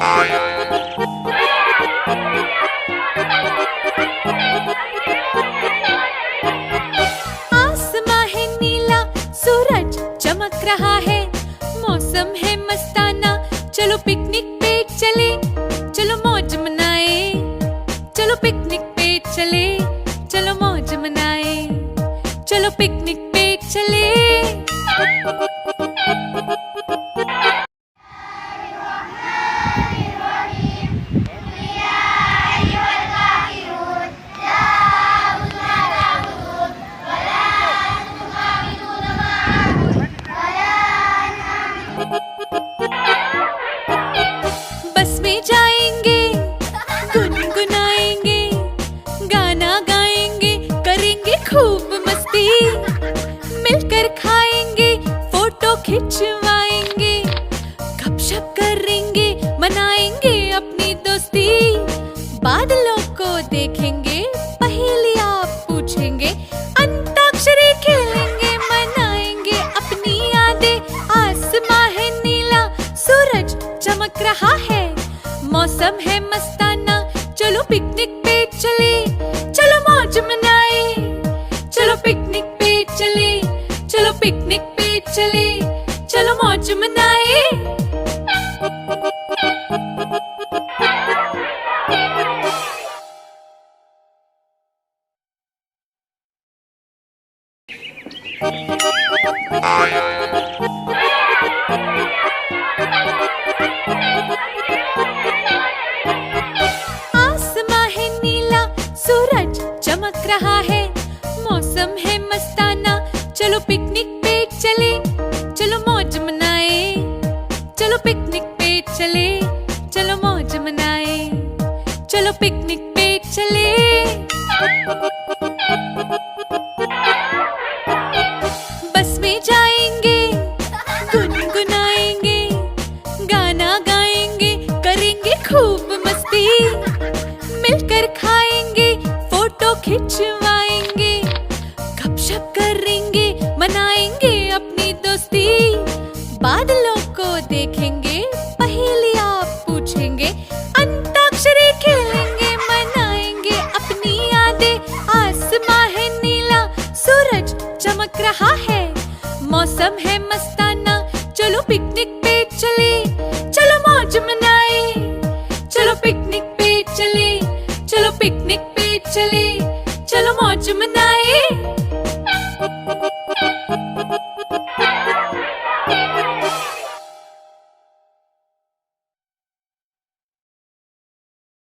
आसमां है नीला, सूरज चमक रहा है, मौसम है मस्ताना, चलो पिकनिक पे चले, चलो मौज मनाए, चलो पिकनिक पे चले, चलो मौज मनाए, चलो पिकनिक पे चले। बस में जाएंगे, गुनगुनाएंगे, गाना गाएंगे, करेंगे खूब मस्ती, मिलकर खाएंगे, फोटो खिंचवाएंगे, गपशप करेंगे, मनाएंगे अपनी दोस्ती, बादलों को देखेंगे, पहेलियां पूछेंगे, अंताक्षरी खेलेंगे, मनाएंगे अपनी यादें। आसमां है नीला, सूरज चमक रहा है, मौसम है मस्ताना, चलो पिकनिक पे चले, चलो मौज मनाए, चलो पिकनिक पे चले, चलो पिकनिक पे चले, चलो मौज मनाए। आसमां है नीला, सूरज चमक रहा है, मौसम है मस्ताना, चलो पिकनिक पे चले, चलो मौज मनाए, चलो पिकनिक पे चले, चलो मौज मनाए, चलो पिकनिक पे चले। बस में जाएंगे, गुनगुनाएंगे, गाना गाएंगे, करेंगे खूब मस्ती, मिलकर खाएंगे, फोटो खिंचवाएंगे, गपशप करेंगे, मनाएंगे अपनी दोस्ती, बादलों को देखेंगे, पहेलियां पूछेंगे, अंताक्षरी खेलेंगे, मनाएंगे अपनी यादें। आसमां है नीला, सूरज चमक रहा है, मौसम है मस्त